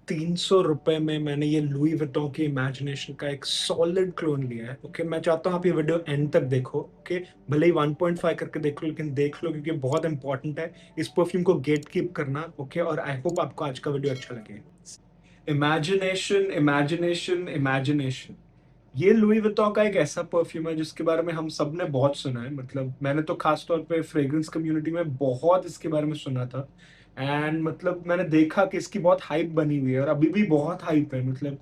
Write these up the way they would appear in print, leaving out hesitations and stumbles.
₹300 में मैंने ये लुई विटॉन के इमेजिनेशन का एक सॉलिड क्लोन लिया है। ओके, मैं चाहता हूँ आप ये वीडियो एंड तक देखो। ओके, भले ही 1.5 करके देख लो, लेकिन देख लो क्योंकि बहुत इंपॉर्टेंट है इस परफ्यूम को गेट कीप करना। ओके, और आई होप आपको आज का वीडियो अच्छा लगे। इमेजिनेशन, इमेजिनेशन, इमेजिनेशन, ये लुई विटॉन का एक ऐसा परफ्यूम है जिसके बारे में हम सब ने बहुत सुना है। मतलब मैंने तो खास तौर पे फ्रेग्रेंस कम्युनिटी में बहुत इसके बारे में सुना था। एंड मतलब मैंने देखा कि इसकी बहुत हाइप बनी हुई है और अभी भी बहुत हाइप है। मतलब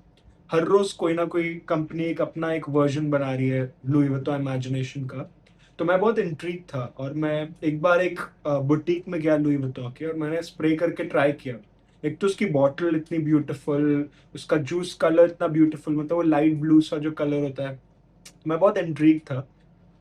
हर रोज कोई ना कोई कंपनी एक अपना एक वर्जन बना रही है लुई विटॉन इमेजिनेशन का। तो मैं बहुत इंट्रीग था और मैं एक बार एक बुटीक में गया लुई विटॉन के, और मैंने स्प्रे करके ट्राई किया। एक तो उसकी बॉटल इतनी ब्यूटीफुल, उसका जूस कलर इतना ब्यूटीफुल, मतलब वो लाइट ब्लू सा जो कलर होता है। मैं बहुत इंट्रीग था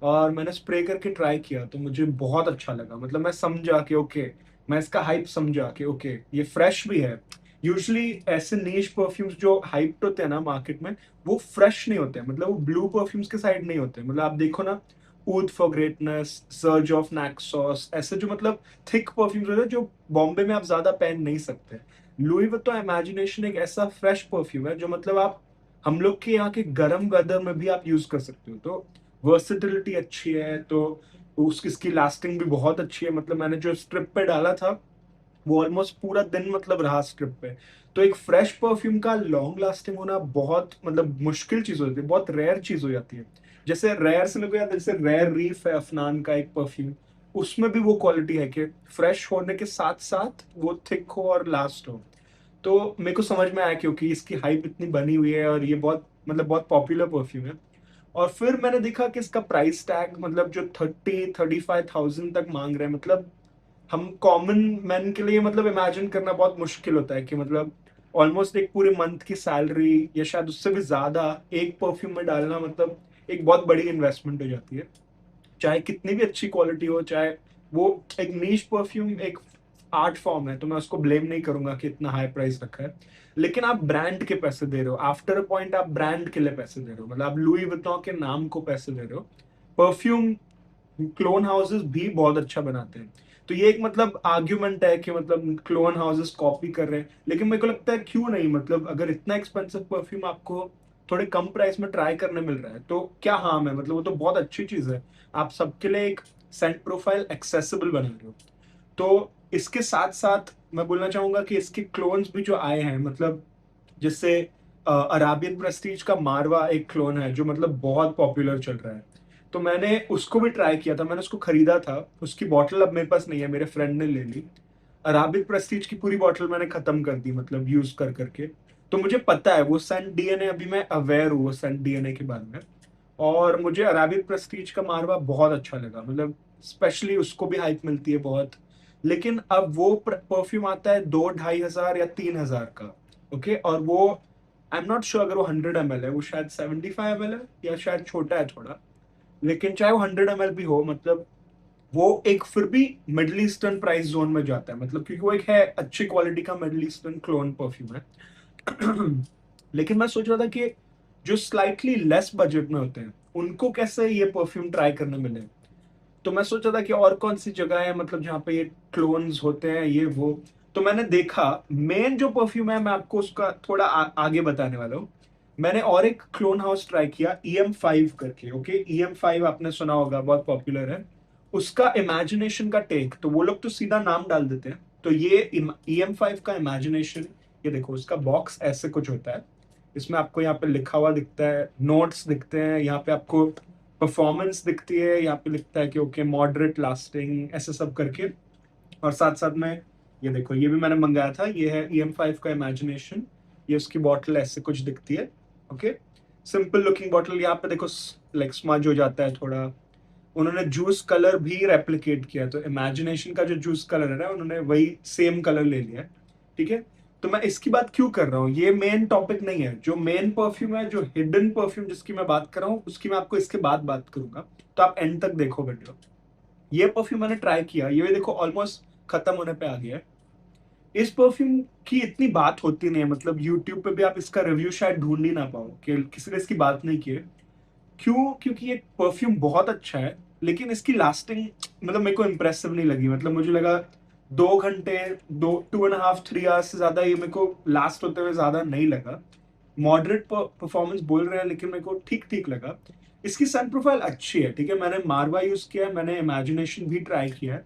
और मैंने स्प्रे करके ट्राई किया तो मुझे बहुत अच्छा लगा। मतलब मैं समझा कि ओके, मैं इसका हाइप समझा कि ओके ये फ्रेश भी है। यूजुअली ऐसे नीश परफ्यूम्स जो हाइप्ड होते हैं ना मार्केट में, वो फ्रेश नहीं होते हैं। मतलब वो ब्लू परफ्यूम्स के साइड नहीं होते। मतलब आप देखो ना, ऊद फॉर ग्रेटनेस, सर्ज ऑफ नाक्सॉस, ऐसे जो मतलब थिक परफ्यूम्स होते हैं जो बॉम्बे में आप ज्यादा पहन नहीं सकते। लुई वुइटन इमेजिनेशन एक ऐसा फ्रेश परफ्यूम है जो मतलब आप हम लोग के यहाँ के गर्म वेदर में भी आप यूज कर सकते हो। तो वर्सेटिलिटी अच्छी है, तो उसकी इसकी लास्टिंग भी बहुत अच्छी है। मतलब मैंने जो स्ट्रिप पे डाला था वो ऑलमोस्ट पूरा दिन मतलब रहा स्ट्रिप पे। तो एक फ्रेश परफ्यूम का लॉन्ग लास्टिंग होना बहुत मतलब मुश्किल चीज होती है, बहुत रेयर चीज हो जाती है। जैसे रेयर से मेरे को याद है, जैसे रेयर रीफ है अफनान का एक परफ्यूम, उसमें भी वो क्वालिटी है कि फ्रेश होने के साथ साथ वो थिक हो और लास्ट हो। तो मेरे को समझ में आया क्योंकि इसकी हाइप इतनी बनी हुई है और ये बहुत मतलब बहुत पॉपुलर परफ्यूम है। और फिर मैंने देखा कि इसका प्राइस टैग मतलब जो 30-35 थाउजेंड तक मांग रहे हैं। मतलब हम कॉमन मैन के लिए मतलब इमेजिन करना बहुत मुश्किल होता है कि मतलब ऑलमोस्ट एक पूरे मंथ की सैलरी या शायद उससे भी ज्यादा एक परफ्यूम में डालना मतलब एक बहुत बड़ी इन्वेस्टमेंट हो जाती है। चाहे कितनी भी अच्छी क्वालिटी हो, चाहे वो एक नीश परफ्यूम एक आर्ट फॉर्म है, तो मैं उसको ब्लेम नहीं करूंगा कि इतना हाई प्राइस रखा है। लेकिन आप ब्रांड के पैसे दे रहे हो, आफ्टर अ पॉइंट आप ब्रांड के लिए पैसे दे रहे हो। मतलब आप लुई विटॉन के नाम को पैसे दे रहे हो। परफ्यूम क्लोन हाउसेस भी बहुत अच्छा बनाते हैं। तो ये एक मतलब आर्ग्यूमेंट है कि मतलब क्लोन हाउसेस कॉपी कर रहे हैं, लेकिन मेरे को लगता है क्यों नहीं। मतलब अगर इतना एक्सपेंसिव परफ्यूम आपको थोड़े कम प्राइस में ट्राई करने मिल रहा है तो क्या हार्म है। मतलब वो तो बहुत अच्छी चीज है। आप सबके लिए एक सेंट प्रोफाइल एक्सेसिबल बना रहे हो। तो इसके साथ साथ मैं बोलना चाहूंगा कि इसके क्लोन्स भी जो आए हैं, मतलब जिससे अराबियन प्रेस्टीज का मारवा एक क्लोन है जो मतलब बहुत पॉपुलर चल रहा है। तो मैंने उसको भी ट्राई किया था, मैंने उसको खरीदा था। उसकी बॉटल अब मेरे पास नहीं है, मेरे फ्रेंड ने ले ली। अराबिक प्रेस्टीज की पूरी बॉटल मैंने खत्म कर दी, मतलब यूज कर करके। तो मुझे पता है वो सेंट डीएनए, अभी मैं अवेयर हूँ वो सेंट डीएनए के बारे में। और मुझे अराबिक प्रेस्टीज का मारवा बहुत अच्छा लगा। मतलब स्पेशली उसको भी हाइप मिलती है बहुत। लेकिन अब वो परफ्यूम आता है 2-2.5 हजार या 3 हजार का। ओके, और वो आई एम नॉट श्योर अगर वो 100 ml है, वो शायद 75 ml है या शायद छोटा है थोड़ा। लेकिन चाहे वो 100 ml भी हो, मतलब वो एक फिर भी मिडिल ईस्टर्न प्राइस जोन में जाता है। मतलब क्योंकि वो एक है अच्छी क्वालिटी का मिडिल ईस्टर्न क्लोन परफ्यूम है। लेकिन मैं सोच रहा था कि जो स्लाइटली लेस बजट में होते हैं उनको कैसे ये परफ्यूम ट्राई करने मिले। तो मैं सोचा था कि और कौन सी जगह है मतलब जहाँ पे ये क्लोन्स होते हैं ये वो। तो मैंने देखा मेन जो परफ्यूम है, मैं आपको उसका थोड़ा आगे बताने वाला हूँ। मैंने और एक क्लोन हाउस ट्राई किया EM5 करके। ओके, EM5 आपने सुना होगा, बहुत पॉपुलर है। उसका इमेजिनेशन का टेक, तो वो लोग तो सीधा नाम डाल देते हैं। तो ये EM5 का इमेजिनेशन, ये देखो उसका बॉक्स ऐसे कुछ होता है। इसमें आपको यहाँ पे लिखा हुआ दिखता है, नोट्स दिखते हैं, यहाँ पे आपको परफॉर्मेंस दिखती है, यहाँ पे लिखता है कि ओके मॉडरेट लास्टिंग, ऐसे सब करके। और साथ साथ में ये देखो, ये भी मैंने मंगाया था, ये है EM5 का इमेजिनेशन। ये उसकी बॉटल ऐसे कुछ दिखती है। Okay, simple looking bottle. यहाँ पे देखो लाइक स्मज हो जाता है थोड़ा। उन्होंने जूस कलर भी रेप्लिकेट किया, तो इमेजिनेशन का जो जूस कलर है ना, उन्होंने वही सेम कलर ले लिया है। ठीक है। तो मैं इसकी बात क्यों कर रहा हूँ, ये मेन टॉपिक नहीं है। जो मेन परफ्यूम है, जो हिडन परफ्यूम जिसकी मैं बात कर रहा हूँ, उसकी मैं आपको इसके बाद बात करूंगा। तो आप एंड तक देखो वीडियो। ये परफ्यूम मैंने ट्राई किया, ये भी देखो ऑलमोस्ट खत्म होने पे आ गया है। इस परफ्यूम की इतनी बात होती नहीं है, मतलब यूट्यूब पे भी आप इसका रिव्यू शायद ढूंढ ही ना पाओ कि किसी ने इसकी बात नहीं की है। क्यों? क्योंकि ये परफ्यूम बहुत अच्छा है, लेकिन इसकी लास्टिंग मतलब मेरे को इम्प्रेसिव नहीं लगी। मतलब मुझे लगा 2 घंटे, 2.5-3 आवर्स से ज्यादा ये मेरे को लास्ट होते हुए ज्यादा नहीं लगा। मॉडरेट परफॉर्मेंस बोल रहे हैं, लेकिन मेरे को ठीक ठीक लगा। इसकी सन प्रोफाइल अच्छी है, ठीक है। मैंने मारवा यूज किया है, मैंने इमेजिनेशन भी ट्राई किया है।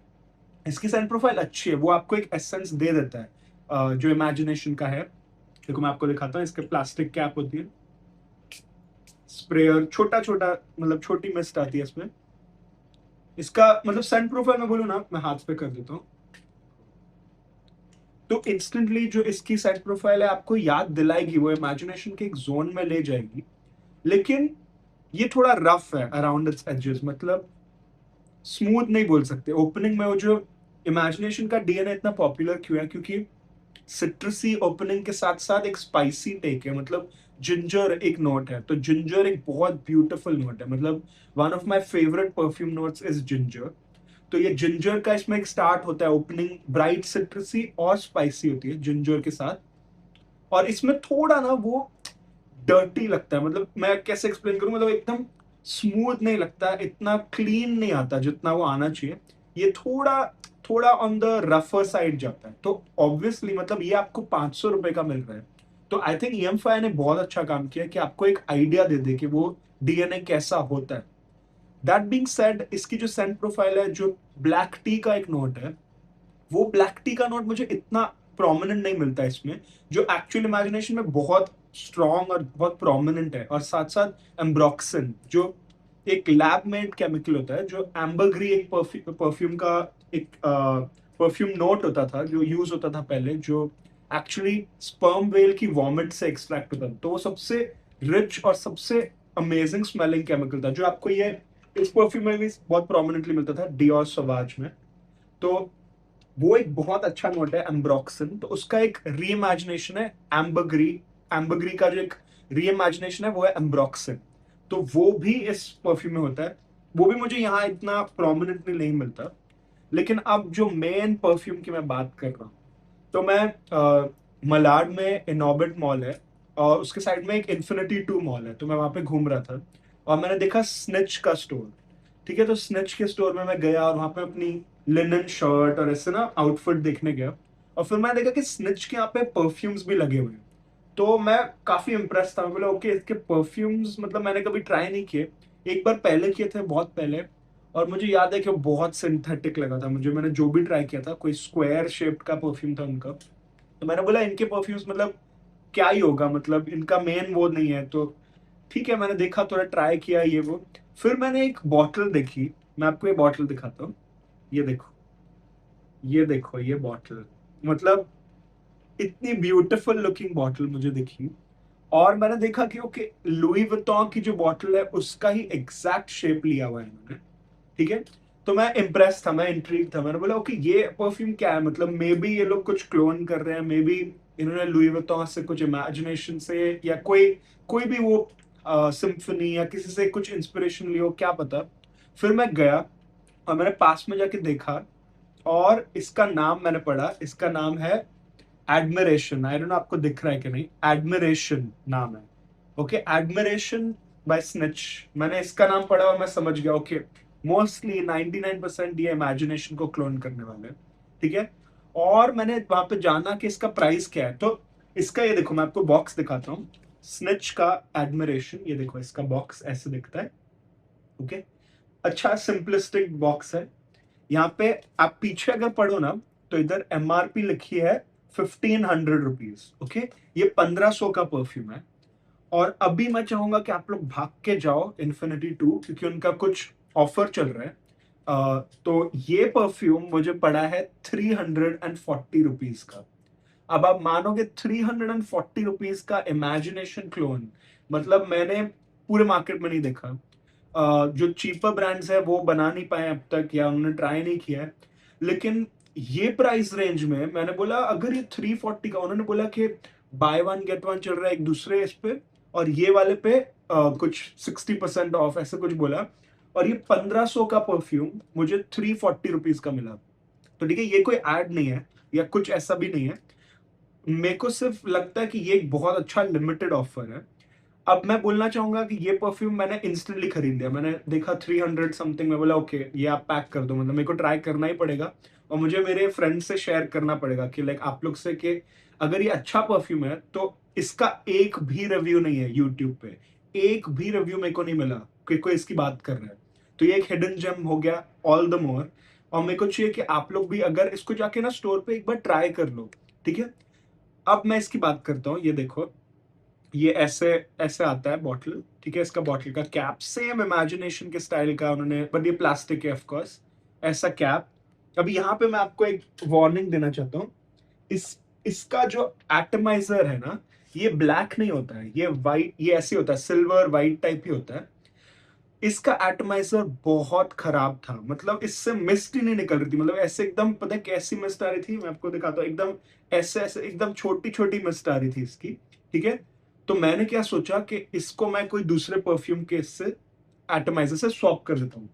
इसकी सन प्रोफाइल अच्छी है, वो आपको एक एसेंस दे देता है जो इमेजिनेशन का है। देखो मैं आपको दिखाता हूँ, इसके प्लास्टिक कैप होती है, स्प्रेयर छोटा छोटा, मतलब छोटी मिस्ट आती है इसमें। इसका मतलब सन प्रोफाइल में बोलूँ ना, मैं हाथ पे कर देता हूँ, तो इंस्टेंटली जो इसकी सन प्रोफाइल है आपको याद दिलाएगी, वो इमेजिनेशन के एक जोन में ले जाएगी। लेकिन ये थोड़ा रफ है अराउंड इट्स एजेस, मतलब स्मूथ नहीं बोल सकते। ओपनिंग में वो जो इमेजिनेशन का डीएनए इतना पॉपुलर क्यों है, क्योंकि सिट्रसी ओपनिंग के साथ साथ एक स्पाइसी टेक है, मतलब जिंजर एक नोट है। तो जिंजर एक बहुत ब्यूटीफुल नोट है, मतलब one of my favourite perfume notes is ginger. तो ये जिंजर का इसमें एक स्टार्ट होता है, ओपनिंग ब्राइट सिट्रसी और स्पाइसी होती है जिंजर के साथ। और इसमें थोड़ा ना वो डर्टी लगता है, मतलब मैं कैसे एक्सप्लेन करूं, मतलब एकदम स्मूथ नहीं लगता, इतना क्लीन नहीं आता जितना वो आना चाहिए। ये थोड़ा थोड़ा ऑन द रफर साइड जाता है। तो ऑब्वियसली मतलब ये आपको 500 रुपए का मिल रहा है। तो आई थिंक EM5 ने बहुत अच्छा काम किया कि आपको एक आइडिया दे दे कि वो डीएनए कैसा होता है। दैट बीइंग सेड, इसकी जो सेंट प्रोफाइल है, जो ब्लैक टी का एक नोट है, वो ब्लैक टी का नोट मुझे इतना प्रोमिनेंट नहीं मिलता है इसमें, जो एक्चुअल इमेजिनेशन में बहुत स्ट्रॉन्ग और बहुत प्रोमिनेंट है। और साथ साथ एम्ब्रोक्सिन जो एक लैब मेड केमिकल होता है, जो एम्बरग्री एक परफ्यूम का एक परफ्यूम नोट होता था जो यूज होता था पहले, जो एक्चुअली स्पर्म वेल की वॉमिट से एक्सट्रैक्ट होता था। तो वो सबसे रिच और सबसे अमेजिंग स्मेलिंग केमिकल था, जो आपको ये इस परफ्यूम में भी बहुत प्रोमिनेंटली मिलता था, डियोर सवाज में। तो वो एक बहुत अच्छा नोट है एम्ब्रोक्सिन। तो उसका एक रीइमेजिनेशन है एम्बरग्री। एम्बरग्री का जो एक रीइमेजिनेशन है वो है एम्ब्रोक्सिन। तो वो भी इस परफ्यूम में होता है। वो भी मुझे यहाँ इतना प्रोमिनेंटली नहीं मिलता। लेकिन अब जो मेन परफ्यूम की मैं बात कर रहा हूँ, तो मैं मलाड में इनॉर्बिट मॉल है, और उसके साइड में एक इन्फिनिटी 2 मॉल है। तो मैं वहां पे घूम रहा था और मैंने देखा स्निच का स्टोर। ठीक है, तो स्निच के स्टोर में मैं गया और वहां पे अपनी लिनन शर्ट और ऐसे ना आउटफिट देखने गया। और फिर मैंने देखा कि स्निच के यहाँ पे परफ्यूम्स भी लगे हुए हैं। तो मैं काफी इम्प्रेस था, मैं बोला ओके, इसके परफ्यूम्स मतलब मैंने कभी ट्राई नहीं किए। एक बार पहले किए थे, बहुत पहले। और मुझे याद है कि वो बहुत सिंथेटिक लगा था मुझे। मैंने जो भी ट्राई किया था, कोई स्क्वायर शेप्ड का परफ्यूम था उनका। तो मैंने बोला इनके परफ्यूम्स मतलब क्या ही होगा, मतलब इनका मेन वो नहीं है। तो ठीक है, मैंने देखा, थोड़ा ट्राई किया ये वो। फिर मैंने एक बॉटल देखी, मैं आपको ये बॉटल दिखाता हूँ। ये देखो, ये देखो, ये बॉटल, मतलब इतनी ब्यूटीफुल लुकिंग बॉटल मुझे दिखी। और मैंने देखा कि ओके, लुई विटॉन की जो बॉटल है उसका ही एग्जैक्ट शेप लिया हुआ है इन्होंने। ठीक है, तो मैं इम्प्रेस था, मैं इंट्रीग था। मैंने बोला ओके, ये परफ्यूम क्या है, मतलब मे बी ये लोग कुछ क्लोन कर रहे हैं, मे बी इन्होंने लुई विटॉन से कुछ इमेजिनेशन से या कोई कोई भी वो सिम्फनी या किसी से कुछ इंस्पिरेशन लियो, क्या पता। फिर मैं गया और मैंने पास में जाके देखा, और इसका नाम मैंने पढ़ा। इसका नाम है एडमिरेशन। आई डोंट नो आपको दिख रहा है कि नहीं, एडमिरेशन नाम है। Okay, Admiration by Snitch. मैंने इसका नाम पढ़ा और मैं समझ गया ओके, मोस्टली 99% ये इमेजिनेशन को क्लोन करने वाले हैं। ठीक है, और मैंने वहां पे जाना कि इसका प्राइस क्या है। तो इसका ये देखो, मैं आपको बॉक्स दिखाता हूँ, स्निच का एडमिरेशन। ये देखो, इसका बॉक्स ऐसे दिखता है। ओके, अच्छा सिंपलिस्टिक बॉक्स है। यहाँ पे आप पीछे अगर पढ़ो ना, तो इधर MRP लिखी है 1500 रुपीज। ओके, ये 1500 का परफ्यूम है। और अभी मैं चाहूंगा कि आप लोग भाग के जाओ इन्फिनिटी 2, क्योंकि उनका कुछ ऑफर चल रहा है। तो ये परफ्यूम मुझे पड़ा है 340 रुपीज का। अब आप मानोगे 340 रुपीज का इमेजिनेशन क्लोन, मतलब मैंने पूरे मार्केट में नहीं देखा। जो चीपर ब्रांड्स है वो बना नहीं पाए अब तक, या उन्होंने ट्राई नहीं किया है। लेकिन ये प्राइस रेंज में मैंने बोला, अगर ये 340 का, उन्होंने बोला कि बाय वन गेट वन चल रहा है एक दूसरे इस पे, और ये वाले पे कुछ 60% ऑफ ऐसे कुछ बोला। और ये 1500 का परफ्यूम मुझे 340 रुपीज का मिला। तो ठीक है, ये कोई एड नहीं है या कुछ ऐसा भी नहीं है। मेरे को सिर्फ लगता है कि ये एक बहुत अच्छा लिमिटेड ऑफर है। अब मैं बोलना चाहूंगा कि ये परफ्यूम मैंने इंस्टेंटली खरीद लिया। मैंने देखा 300 समथिंग में, बोला ओके, ये आप पैक कर दो, मतलब मेरे को ट्राई करना ही पड़ेगा। और मुझे मेरे फ्रेंड से शेयर करना पड़ेगा कि लाइक आप लोग से कि अगर ये अच्छा परफ्यूम है तो इसका एक भी रिव्यू नहीं है यूट्यूब पे, एक भी रिव्यू मेरे को नहीं मिला कि कोई इसकी बात कर रहा है। तो ये एक हिडन जेम हो गया ऑल द मोर। और मेरे को चाहिए कि आप लोग भी अगर इसको जाके ना स्टोर पे एक बार ट्राई कर लो, ठीक है। अब मैं इसकी बात करता हूँ, ये देखो, ये ऐसे ऐसे आता है बॉटल, ठीक है। इसका बॉटल का कैप सेम इमेजिनेशन के स्टाइल का उन्होंने, बट ये प्लास्टिक है ऑफ कोर्स, ऐसा कैप। अब यहाँ पे मैं आपको एक वार्निंग देना चाहता हूँ, इस इसका जो एटमाइजर है ना, ये ब्लैक नहीं होता है, ये वाइट, ये ऐसे होता है, सिल्वर वाइट टाइप ही होता है। इसका एटमाइजर बहुत खराब था, मतलब इससे मिस्ट ही नहीं निकल रही थी, मतलब ऐसे एकदम, पता है कैसी मिस्ट आ रही थी, मैं आपको दिखाता हूँ, एकदम ऐसे ऐसे एकदम छोटी छोटी मिस्ट आ रही थी इसकी, ठीक है। तो मैंने क्या सोचा कि इसको मैं कोई दूसरे परफ्यूम के इससे एटमाइजर से स्वैप कर देता हूँ।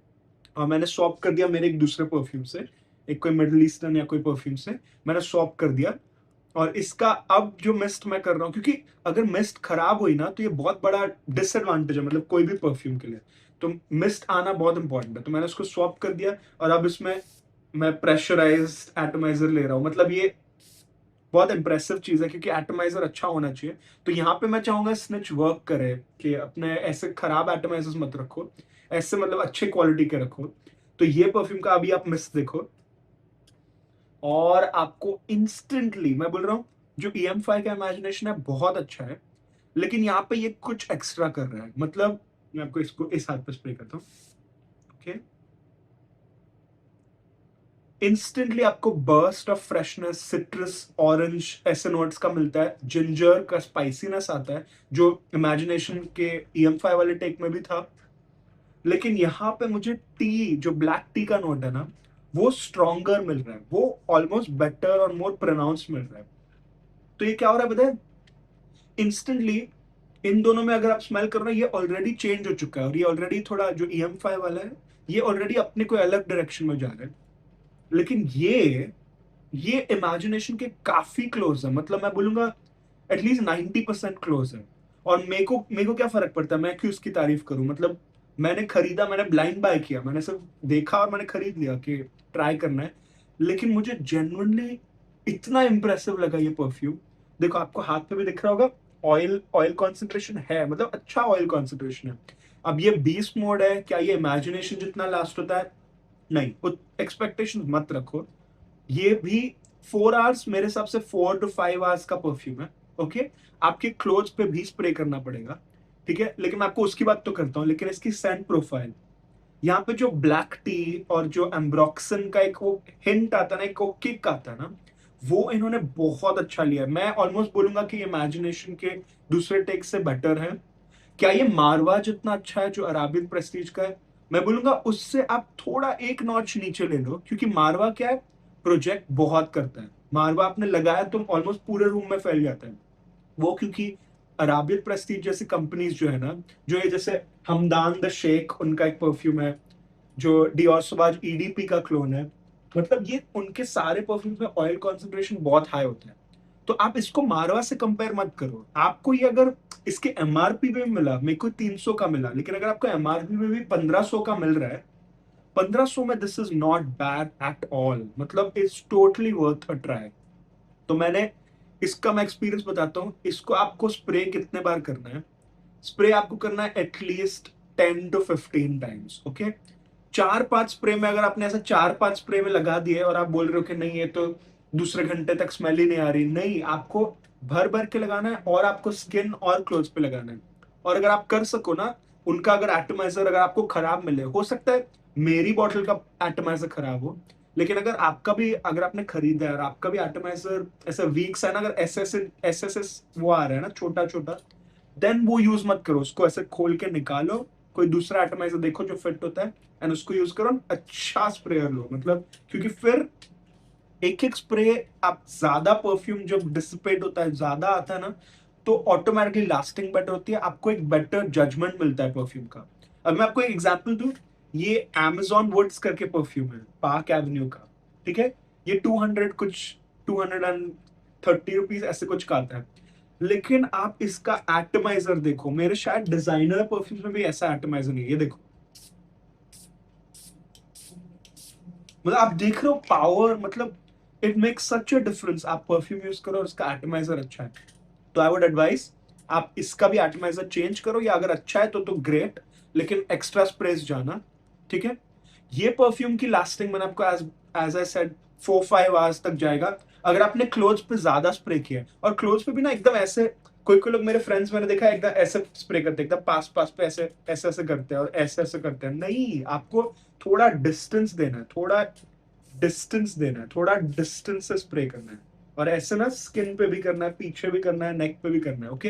और मैंने स्वैप कर दिया मेरे एक दूसरे परफ्यूम से, एक कोई मिडल ईस्टर्न या कोई परफ्यूम से मैंने स्वैप कर दिया। और इसका अब जो मिस्ट मैं कर रहा हूँ, क्योंकि अगर मिस्ट खराब हुई ना तो ये बहुत बड़ा डिसएडवांटेज है, मतलब कोई भी परफ्यूम के लिए। तो मिस्ट आना बहुत इंपॉर्टेंट है, तो मैंने उसको स्वैप कर दिया और अब इसमें मैं प्रेशराइज्ड एटमाइजर ले रहा हूँ। मतलब ये बहुत इंप्रेसिव चीज है क्योंकि एटमाइजर अच्छा होना चाहिए। तो यहाँ पे मैं चाहूंगा स्निच वर्क करे कि अपने ऐसे खराब एटमाइजर्स मत रखो, ऐसे मतलब अच्छे क्वालिटी के रखो। तो ये परफ्यूम का अभी आप मिस्ट देखो और आपको इंस्टेंटली, मैं बोल रहा हूँ, जो EM5 का इमेजिनेशन है बहुत अच्छा है, लेकिन यहाँ पे ये कुछ एक्स्ट्रा कर रहा है। मतलब मैं आपको इसको इस हाथ पे स्प्रे करता हूँ, ओके। इंस्टेंटली आपको burst of freshness, citrus, orange ऐसे नोट्स का मिलता है, जिंजर का स्पाइसीनेस आता है जो इमेजिनेशन के EM5 वाले टेक में भी था। लेकिन यहाँ पे मुझे टी, जो ब्लैक टी का नोट है ना, वो स्ट्रॉन्गर मिल रहा है, वो ऑलमोस्ट बेटर और मोर प्रोनाउंस मिल रहा है। तो ये क्या हो रहा है बताए, इंस्टेंटली इन दोनों में अगर आप स्मेल कर रहे हो, ये ऑलरेडी चेंज हो चुका है और ये ऑलरेडी थोड़ा, जो EM5 वाला है ये ऑलरेडी अपने कोई अलग डायरेक्शन में जा रहा है। लेकिन ये इमेजिनेशन के काफी क्लोज है, मतलब मैं बोलूंगा एटलीस्ट 90% क्लोज है। और मेरे को क्या फर्क पड़ता है, मैं क्यों उसकी तारीफ करूं, मतलब मैंने खरीदा, मैंने ब्लाइंड बाय किया, मैंने सिर्फ देखा और मैंने खरीद लिया कि ट्राई करना है। लेकिन मुझे जेन्युइनली इतना इंप्रेसिव लगा ये परफ्यूम। देखो आपको हाथ पे भी दिख रहा होगा, ऑयल ऑयल कॉन्सेंट्रेशन है, मतलब अच्छा ऑयल कॉन्सेंट्रेशन है। अब ये 20 मोड है, क्या ये इमेजिनेशन जितना लास्ट होता है, नहीं, एक्सपेक्टेशन मत रखो। ये भी 4 आवर्स, मेरे हिसाब से 4 to 5 आवर्स का परफ्यूम है, ओके। आपके क्लोथ पे भी स्प्रे करना पड़ेगा, ठीक है, लेकिन मैं आपको उसकी बात तो करता हूँ। लेकिन इसकी सेंट प्रोफाइल, यहाँ पे जो ब्लैक टी और जो एम्ब्रॉक्सन का एक वो हिंट आता है ना, एक वो किक आता है ना, वो इन्होंने बहुत अच्छा लिया है। मैं ऑलमोस्ट बोलूंगा कि इमेजिनेशन के दूसरे टेक से बेटर है। क्या ये मारवा जितना अच्छा है जो अराबिक प्रेस्टीज का है, मैं बोलूंगा उससे आप थोड़ा एक नॉच नीचे ले लो, क्योंकि मारवा क्या है, प्रोजेक्ट बहुत करता है। मारवा आपने लगाया तो ऑलमोस्ट पूरे रूम में फैल जाता है वो, क्योंकि अराबिक प्रेस्टीज जैसी कंपनीज जो है ना, जो ये जैसे हमदान द शेख, उनका एक परफ्यूम है, जो डियोर सवाज EDP का क्लोन है, मतलब ये उनके सारे परफ्यूम्स में ऑयल कॉन्सेंट्रेशन बहुत हाई होता है। तो आप इसको मारवा से कंपेयर मत करो। आपको ये अगर इसके MRP में मिला, मेरे को 300 का मिला, लेकिन अगर आपको MRP में भी 1500 का मिल रहा है, 1500 में this is not bad at all, मतलब it's totally worth a try. तो मैंने इसका मैं एक्सपीरियंस बताता हूँ। इसको आपको स्प्रे कितने बार करना है, स्प्रे आपको करना है at least 10 to 15 times, okay. 4-5 spray में, अगर आपने ऐसा 4-5 स्प्रे में लगा दिए और आप बोल रहे हो कि नहीं ये तो दूसरे घंटे तक स्मेल ही नहीं आ रही, नहीं, आपको भर भर के लगाना है और आपको स्किन और क्लोथ्स पे लगाना है। और अगर आप कर सको ना, उनका अगर एटमाइजर अगर आपको खराब मिले, हो सकता है मेरी बॉटल का एटमाइजर खराब हो, लेकिन अगर आपका भी, अगर आपने खरीदा है और आपका भी एटमाइजर ऐसा वीक सा है ना, अगर एस एस वो आ रहा है ना छोटा छोटा, देन वो यूज मत करो, उसको ऐसे खोल के निकालो, कोई दूसरा एटमाइजर देखो जो फिट होता है एंड उसको यूज करो, अच्छा स्प्रेयर लो, मतलब क्योंकि फिर एक एक स्प्रे, आप ज्यादा परफ्यूम जब डिसिपेट होता है, ज्यादा आता है ना, तो ऑटोमेटिकली लास्टिंग बेटर होती है, आपको एक बेटर जजमेंट मिलता है परफ्यूम का। अब मैं आपको एक एग्जांपल दूं, ये Amazon वुड्स करके परफ्यूम है, पार्क एवेन्यू का, ठीक है। ये 200 कुछ, 230 रुपीज ऐसे कुछ का आता है। लेकिन आप इसका एटमाइजर देखो, मेरे शायद डिजाइनर परफ्यूम में भी ऐसा एटमाइजर नहीं है, ये देखो, मतलब आप देख रहे हो पावर, मतलब it makes such a difference. आप परफ्यूम यूज करो और उसका एटमाइजर अच्छा है, तो आई वुड एडवाइस आप इसका भी एटमाइजर चेंज करो, या अगर अच्छा है तो ग्रेट, लेकिन एक्स्ट्रा स्प्रेस जाना, ठीक है। ये परफ्यूम की लास्टिंग मैंने आपको as as I said 4-5 hours तक जाएगा, अगर आपने क्लोथ्स पे ज्यादा स्प्रे किया है। और क्लोथ्स पे भी ना एकदम ऐसे, कोई कोई लोग मेरे फ्रेंड्स मैंने देखा है एकदम ऐसे स्प्रे करते हैं, एकदम पास पास पे ऐसे ऐसे ऐसे करते हैं और ऐसे ऐसे करते हैं। नहीं, आपको थोड़ा डिस्टेंस देना है, थोड़ा डिस्टेंस देना है, थोड़ा डिस्टेंस से स्प्रे करना है। और ऐसे ना स्किन पे भी करना है, पीछे भी करना है, नेक पे भी करना है, ओके।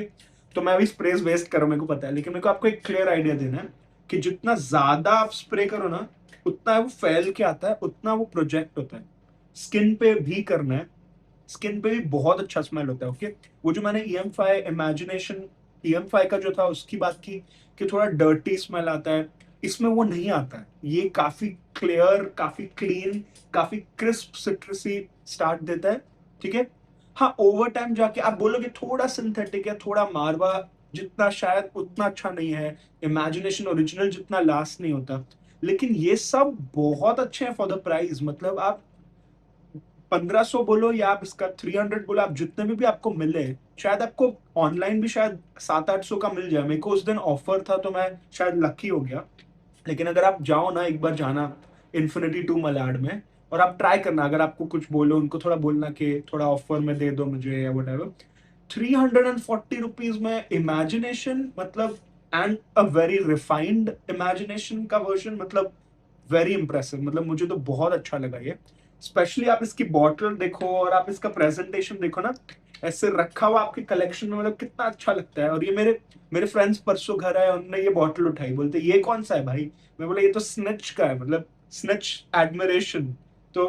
तो मैं अभी स्प्रेस वेस्ट कर रहा हूं, मेरे को पता है, लेकिन मेरे को आपको एक क्लियर आइडिया देना है कि जितना ज्यादा आप स्प्रे करो ना, उतना वो फैल के आता है, उतना वो प्रोजेक्ट होता है। स्किन पे भी करना है, स्किन पे भी बहुत अच्छा स्मेल होता है, ओके। वो जो मैंने EM5 का जो था उसकी बात की कि थोड़ा डर्टी स्मेल आता है, इसमें वो नहीं आता है। ये काफी क्लियर, काफी क्लीन, काफी क्रिस्प सिट्रसी स्टार्ट देता है, ठीक है। हाँ, ओवर टाइम जाके आप बोलोगे थोड़ा सिंथेटिक या थोड़ा मारवा जितना, शायद उतना अच्छा नहीं है, इमेजिनेशन ओरिजिनल जितना लास्ट नहीं होता, लेकिन ये सब बहुत अच्छे हैं फॉर द प्राइस। मतलब आप 1500 बोलो या आप इसका 300 बोलो, आप जितने में भी आपको मिले, शायद आपको ऑनलाइन भी शायद 700-800 का मिल जाए। मेरे को उस दिन ऑफर था तो मैं शायद लकी हो गया। लेकिन अगर आप जाओ ना, एक बार जाना इन्फिनिटी टू मलाड में, और आप ट्राई करना, अगर आपको कुछ बोलो उनको थोड़ा बोलना कि थोड़ा ऑफर में दे दो मुझे या वट 340 रुपीज में इमेजिनेशन, मतलब and a very refined imagination का वर्जन, मतलब वेरी इंप्रेसिव। मतलब मुझे तो बहुत अच्छा लगा ये। स्पेशली आप इसकी बॉटल देखो और आप इसका प्रेजेंटेशन देखो ना, ऐसे रखा हुआ आपके कलेक्शन में, मतलब कितना अच्छा लगता है। और ये मेरे मेरे फ्रेंड्स परसों घर आए, उन्होंने ये बॉटल उठाई, बोलते ये कौन सा है भाई। मैं बोला ये तो स्निच का है, मतलब स्निच एडमिरेशन। तो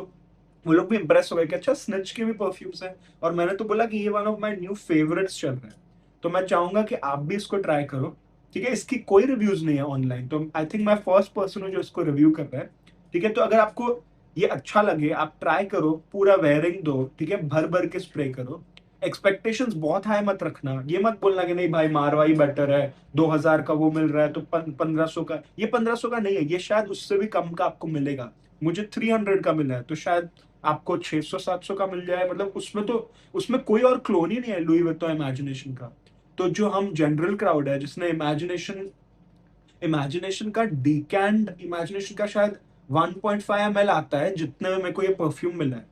वो लोग भी इंप्रेस हो गए कि अच्छा स्निच के भी परफ्यूम्स हैं। और मैंने तो बोला कि ये one of my new favourites चल रहा है। तो मैं चाहूंगा कि आप भी इसको ट्राई करो, ठीक है। इसकी कोई रिव्यूज नहीं है ऑनलाइन, तो आई थिंक मैं फर्स्ट पर्सन हूँ जो इसको रिव्यू कर रहा है, ठीक है। तो अगर आपको ये अच्छा लगे, आप ट्राई करो, पूरा वेयरिंग दो, ठीक है, भर भर के स्प्रे करो। एक्सपेक्टेशंस बहुत हाई मत रखना, ये मत बोलना कि नहीं भाई मारवाई बेटर है, 2000 का वो मिल रहा है तो 1500 का। ये 1500 का नहीं है, ये शायद उससे भी कम का आपको मिलेगा। मुझे 300 का मिला है, तो शायद आपको 600-700 का मिल जाए। मतलब उसमें तो, उसमें कोई और क्लोन ही नहीं है लुई विटॉन इमेजिनेशन का। तो जो हम जनरल क्राउड है जिसने इमेजिनेशन इमेजिनेशन का डीकैंड इमेजिनेशन का शायद 1.5 ml आता है, जितने में मेरे को ये परफ्यूम मिला है।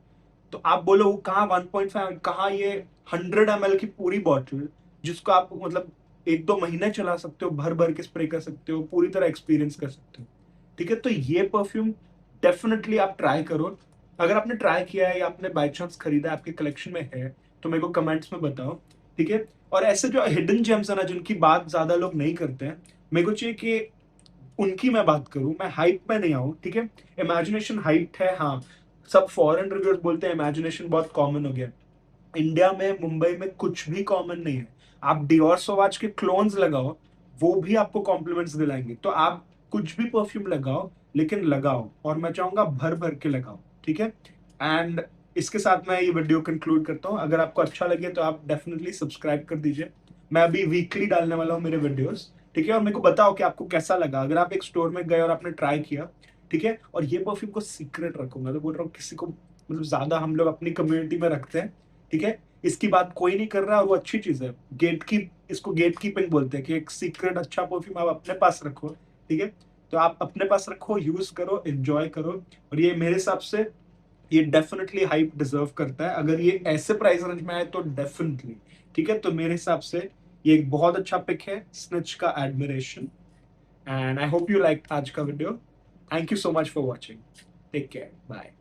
तो आप बोलो वो कहाँ 1.5, कहाँ ये 100 ml की पूरी बॉटल, जिसको आप मतलब 1-2 महीने चला सकते हो, भर भर के स्प्रे कर सकते हो, पूरी तरह एक्सपीरियंस कर सकते हो, ठीक है। तो ये परफ्यूम डेफिनेटली आप ट्राई करो। अगर आपने ट्राई किया है या आपने बाई चांस खरीदा है, आपके कलेक्शन में है, तो मेरे को कमेंट्स में बताओ, ठीक है। और ऐसे जो हिडन जेम्स है ना, जिनकी बात ज्यादा लोग नहीं करते हैं, मेरे को चाहिए कि उनकी मैं बात करूं, मैं हाइप में नहीं आऊं, ठीक है। इमेजिनेशन हाइप है, हाँ। सब फॉरेन रिव्यूअर्स बोलते हैं इमेजिनेशन बहुत कॉमन हो गया। इंडिया में, मुंबई में कुछ भी कॉमन नहीं है। आप डियोर सोवाच के क्लोन्स लगाओ, वो भी आपको कॉम्प्लीमेंट्स दिलाएंगे। तो आप कुछ भी परफ्यूम लगाओ, लेकिन लगाओ, और मैं चाहूंगा भर भर के लगाओ, ठीक है। एंड इसके साथ मैं ये वीडियो कंक्लूड करता हूँ। अगर आपको अच्छा लगे तो आप डेफिनेटली सब्सक्राइब कर दीजिए। मैं अभी वीकली डालने वाला हूँ मेरे वीडियोस, ठीक है। और मेरे को बताओ कि आपको कैसा लगा, अगर आप एक स्टोर में गए और आपने ट्राई किया, ठीक है। और ये परफ्यूम को सीक्रेट रखो, मैं तो बोल रहा हूँ किसी को, मतलब ज्यादा हम लोग अपनी कम्युनिटी में रखते हैं, ठीक है। इसकी बात कोई नहीं कर रहा और वो अच्छी चीज है। इसको गेट कीपिंग बोलते हैं कि एक सीक्रेट अच्छा परफ्यूम आप अपने पास रखो, ठीक है। तो आप अपने पास रखो, यूज करो, एंजॉय करो। और ये मेरे हिसाब से ये डेफिनेटली हाइप डिजर्व करता है। अगर ये ऐसे प्राइस रेंज में आए तो डेफिनेटली, ठीक है। तो मेरे हिसाब से ये एक बहुत अच्छा पिक है, स्निच का Admiration. And I hope you like आज का video. Thank you so much for watching. Take care, bye.